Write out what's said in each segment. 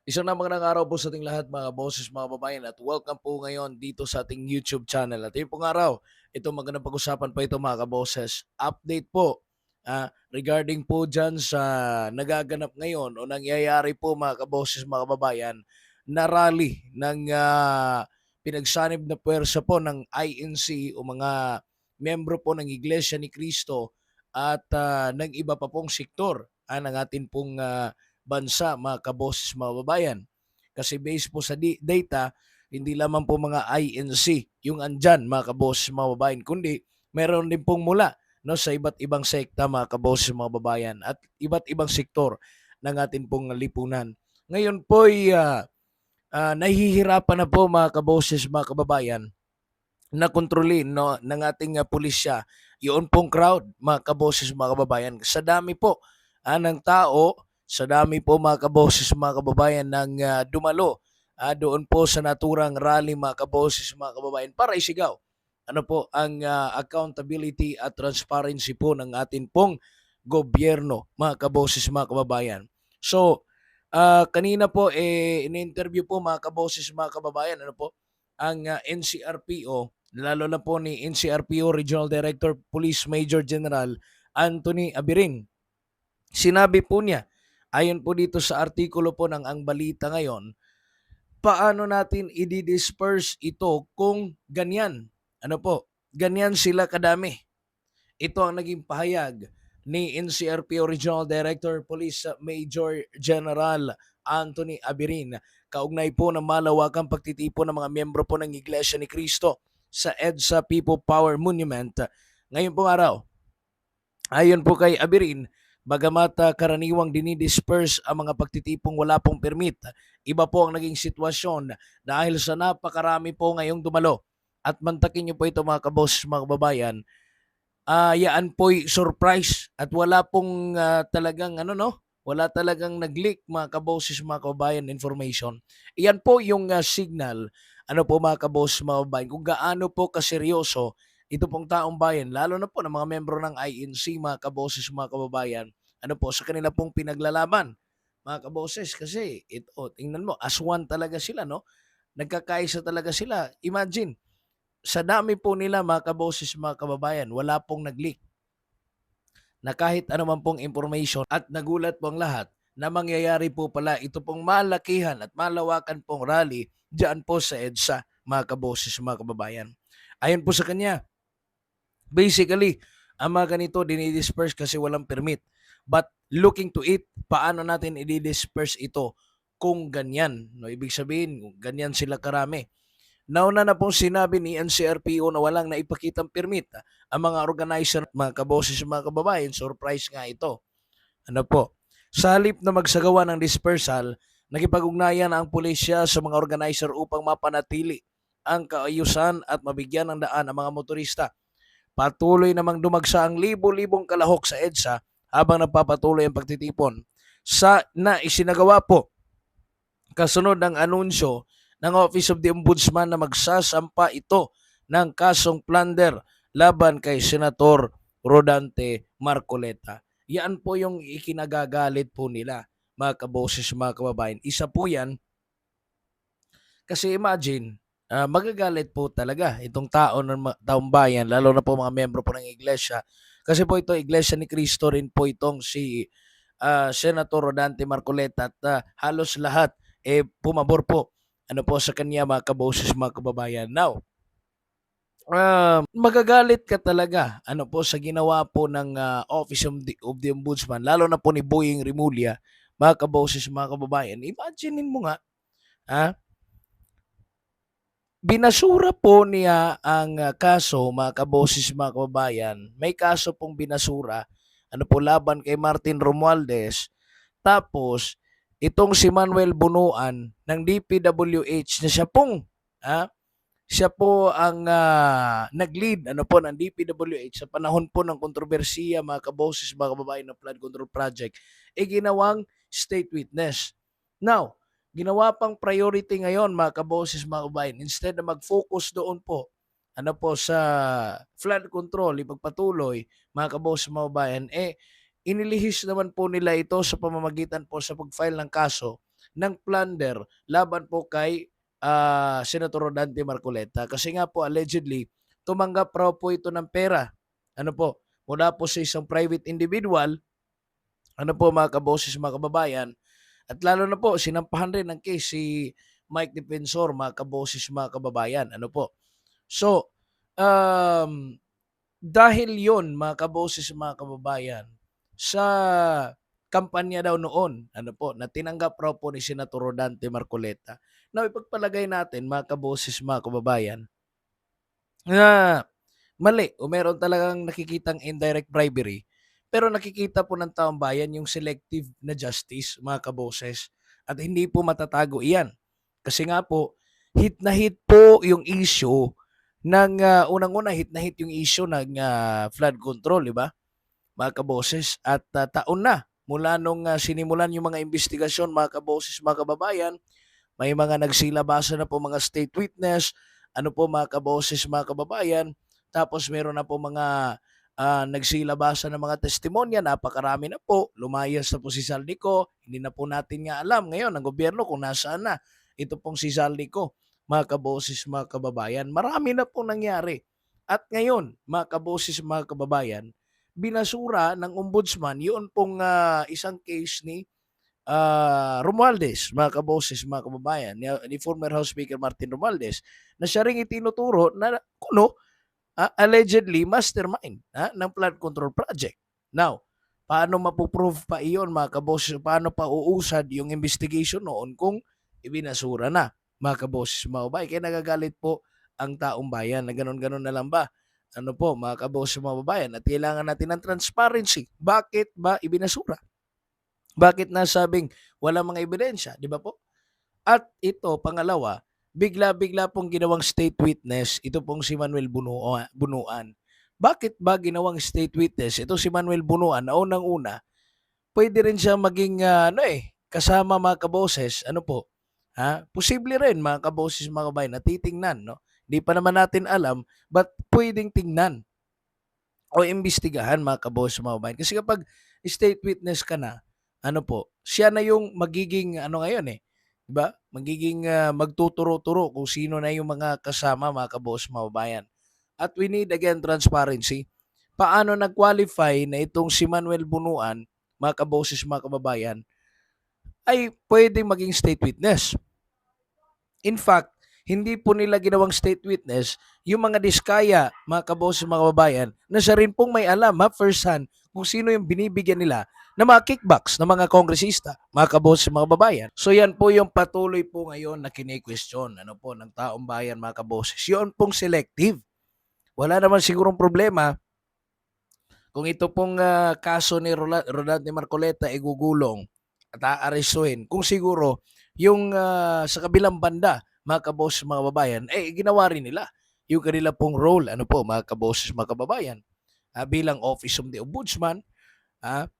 Isang magandang araw po sa ating lahat mga boses, mga babayan at welcome po ngayon dito sa ating YouTube channel. At yung pong araw, ito magandang pag-usapan po ito mga kaboses. Update po regarding po dyan sa nagaganap ngayon o nangyayari po mga kaboses, mga kababayan na rally ng pinagsanib na puwersa po ng INC o mga membro po ng Iglesia ni Cristo at ng iba pa pong sektor ng atin pong bansa, mga kaboses, mga babayan. Kasi based po sa data, hindi lamang po mga INC yung andyan, mga kaboses, mga babayan, kundi meron din pong mula no, sa iba't ibang sekta, mga kaboses, mga babayan, at iba't ibang sektor ng ating pong lipunan. Ngayon po ay nahihirapan na po mga kaboses, mga kababayan, na kontrolin no, ng ating pulisya yun pong crowd, mga kaboses, mga kababayan. Sa dami po ng tao, sa dami po mga kaboses, mga kababayan ng dumalo doon po sa naturang rally, mga kaboses, mga kababayan, para isigaw ano po ang accountability at transparency po ng atin pong gobyerno, mga kaboses, mga kababayan. So, kanina po in-interview po mga kaboses, mga kababayan, ano po ang NCRPO, lalo na po ni NCRPO Regional Director Police Major General Anthony Abirin. Sinabi po niya, ayon po dito sa artikulo po ng Ang Balita ngayon, paano natin i-disperse ito kung ganyan? Ano po? Ganyan sila kadami. Ito ang naging pahayag ni NCRPO Regional Director Police Major General Anthony Abirin kaugnay po ng malawakang pagtitipon ng mga miyembro po ng Iglesia ni Cristo sa EDSA People Power Monument ngayon pong araw. Ayon po kay Abirin, bagamat karaniwang dinidisperse ang mga pagtitipong wala pong permit, iba po ang naging sitwasyon dahil sa napakarami po ngayong dumalo. At mantakin niyo po ito mga kabos, mga kababayan, yaan po'y surprise at wala pong talagang ano no, wala talagang nag-leak mga kaboses, mga kababayan, information. Iyan po yung signal, ano po mga kaboses, mga kababayan, kung gaano po kaseryoso ito pong taong bayan, lalo na po ng mga membro ng INC, mga kaboses, mga kababayan, ano po, sa kanila pong pinaglalaban, mga kaboses, kasi ito, tingnan mo, as one talaga sila, no? Nagkakaisa talaga sila. Imagine, sa dami po nila mga kaboses, mga kababayan, wala pong nag-leak na kahit anuman pong information at nagulat po ang lahat na mangyayari po pala ito pong malakihan at malawakan pong rally diyan po sa EDSA, mga kaboses, mga kababayan. Ayon po sa kanya, basically, ang mga ganito dinidisperse kasi walang permit. But looking to it, paano natin i-disperse ito kung ganyan? No, ibig sabihin, kung ganyan sila karami. Nauna na pong sinabi ni NCRPO na walang naipakitang permit ang mga organizer, mga kaboses, mga kababayan. Surprise nga ito. Ano po? Sa halip na magsagawa ng dispersal, nakipag-ugnayan ang pulisya sa mga organizer upang mapanatili ang kaayusan at mabigyan ng daan ang mga motorista. Patuloy namang dumagsa ang libo-libong kalahok sa EDSA habang nagpapatuloy ang pagtitipon. Sa na isinagawa po kasunod ng anunsyo ng Office of the Ombudsman na magsasampa ito ng kasong plunder laban kay Senator Rodante Marcoleta. Yan po yung ikinagagalit po nila, mga kaboses, mga kababayan. Isa po yan kasi imagine, magagalit po talaga itong tao ng taong bayan, lalo na po mga membro po ng iglesia. Kasi po ito, Iglesia ni Cristo rin po itong si Senator Rodante Marcoleta at halos lahat pumabor po ano po sa kanya, mga kaboses, mga kababayan. Now, magagalit ka talaga ano po sa ginawa po ng Office of the Ombudsman, lalo na po ni Boying Rimulya, mga kaboses, mga kababayan. Imaginein mo nga, ha? Binasura po niya ang kaso, mga kaboses, mga kababayan. May kaso pong binasura, ano po, laban kay Martin Romualdez. Tapos, itong si Manuel Bunuan ng DPWH na siya po ang nag-lead ano po ng DPWH sa panahon po ng kontrobersiya, mga kaboses, mga kababayan, ng flood control project, ginawang state witness. Now, ginawa pang priority ngayon, mga kaboses, mga kababayan, instead na mag-focus doon po ano po sa flood control, ipagpatuloy, mga kaboses, mga kababayan, inilihis naman po nila ito sa pamamagitan po sa pag-file ng kaso ng plunder laban po kay Senator Rodante Marcoleta. Kasi nga po allegedly, tumanggap raw po ito ng pera. Ano po, mula po sa isang private individual, ano po mga kaboses, mga kababayan, at lalo na po, sinampahan rin ng case si Mike Defensor, mga kaboses, mga kababayan. Ano po? So, um, dahil yon mga kaboses, mga kababayan, sa kampanya daw noon, ano po, na tinanggap raw po ni Senator Rodante Marcoleta, na ipagpalagay natin, mga kaboses, mga kababayan, na mali o meron talagang nakikitang indirect bribery, pero nakikita po ng taong bayan yung selective na justice, mga kaboses, at hindi po matatago iyan. Kasi nga po, hit na hit po yung issue ng unang-una, hit na hit yung issue ng flood control, di ba? Mga kaboses, at taon na mula nung sinimulan yung mga investigasyon, mga kaboses, mga kababayan, may mga nagsilabasa na po mga state witness, ano po mga kaboses, mga kababayan. Tapos meron na po mga nagsilabasa ng mga testimonya, napakarami na po. Lumayas na po si Saldico. Hindi na po natin nga alam ngayon ng gobyerno kung nasaan na. Ito pong si Saldico, mga kaboses, mga kababayan. Marami na po nangyari. At ngayon, mga kaboses, mga kababayan, binasura ng ombudsman yun pong isang case ni Romualdez, mga kaboses, mga kababayan, ni former House Speaker Martin Romualdez, na siya ring itinuturo na kuno, allegedly mastermind ng flood control project. Now, paano mapuprove pa iyon, mga kaboses? Paano pa uusad yung investigation noon kung ibinasura na, mga kaboses, mga kababayan? Kaya nagagalit po ang taong bayan na ganon-ganon na lang ba? Ano po, mga kaboses, mga kababayan, at kailangan natin ng transparency. Bakit ba ibinasura? Bakit nasabing wala mga ebidensya, di ba po? At ito, pangalawa, bigla-bigla pong ginawang state witness, ito pong si Manuel Bunuan. Bakit ba ginawang state witness? Ito si Manuel Bunuan, na unang-una, pwede rin siya maging kasama, mga kaboses, ano po? Posible rin, mga kaboses, mga kabayan, na titingnan, no? Hindi pa naman natin alam, but pwedeng tingnan o imbestigahan, mga kaboses, mga kabayan. Kasi kapag state witness ka na, ano po, siya na yung magiging ano ngayon 'di ba? Magiging magtuturo-turo kung sino na yung mga kasama, mga kaboses, mga kabayan. At we need again transparency. Paano nag-qualify na itong si Manuel Bunuan, mga kaboses, mga kababayan, ay pwedeng maging state witness? In fact, hindi po nila ginawang state witness yung mga diskaya, mga kaboses, mga kababayan, na siya rin pong may alam, first hand, kung sino yung binibigyan nila ng mga kickbacks ng mga kongresista, mga kaboses, mga kababayan. So yan po yung patuloy po ngayon na kini-question, ano po, ng taong bayan, mga kaboses. Yun pong selective. Wala naman sigurong problema kung ito pong kaso ni Rodante Marcoleta ay gugulong at aarestuhin, kung siguro yung sa kabilang banda, mga kaboses, mga kababayan, ginawa rin nila yung kanila pong role, ano po, mga kaboses, mga kababayan, bilang Office of the Ombudsman, ah,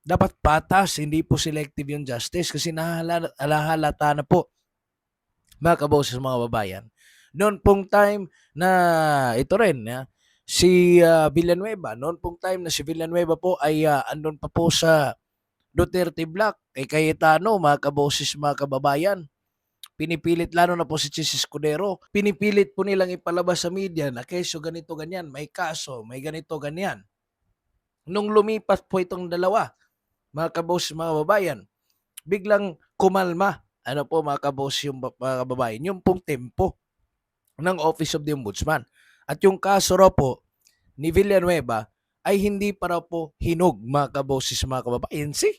dapat patas, hindi po selective yung justice kasi nahalata na po, mga kaboses, mga kababayan. Noon pong time na ito rin, si Villanueva, noon pong time na si Villanueva po ay andun pa po sa Duterte Black, kay Cayetano, mga kaboses, mga kababayan. Pinipilit, lalo na po si Chis Escudero, pinipilit po nilang ipalabas sa media na keso ganito, ganyan, may kaso, may ganito, ganyan. Nung lumipas po itong dalawa, mga kaboses, mga kababayan, biglang kumalma, ano po, mga kaboses, yung mga kababayan, yung pong tempo ng Office of the Ombudsman. At yung kaso raw po ni Villanueva ay hindi pa raw po hinog, mga kaboses, mga kababayan. See?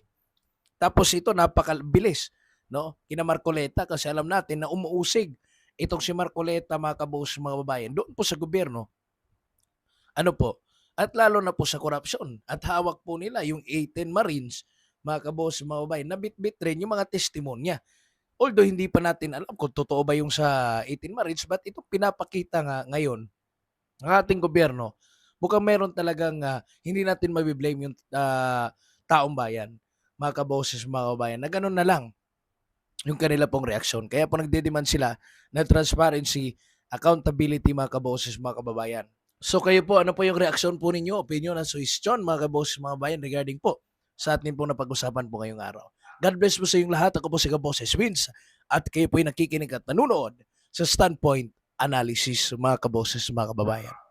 Tapos ito napakabilis, no? Kina Marcoleta, kasi alam natin na umuusig itong si Marcoleta, mga kaboses, mga kababayan, doon po sa gobyerno. Ano po? At lalo na po sa korupsyon. At hawak po nila yung 18 Marines, mga kaboses, mga kababayan, na bit-bit rin yung mga testimonya. Although hindi pa natin alam kung totoo ba yung sa 18 Marines, but ito pinapakita nga ngayon ng ating gobyerno, mukhang meron talagang hindi natin mabiblame yung taong bayan, mga kaboses, mga kababayan, na ganun na lang yung kanila pong reaksyon. Kaya po nagdedemand sila na transparency, accountability, mga kaboses, mga kababayan. So kayo po, ano po yung reaksyon po ninyo, opinion at suggestion, mga kaboses, mga kababayan, regarding po sa atin po napag-usapan po ngayong araw? God bless po sa inyong lahat. Ako po si Kaboses Wins at kayo po'y nakikinig at nanonood sa Standpoint Analysis, mga kaboses, mga kababayan.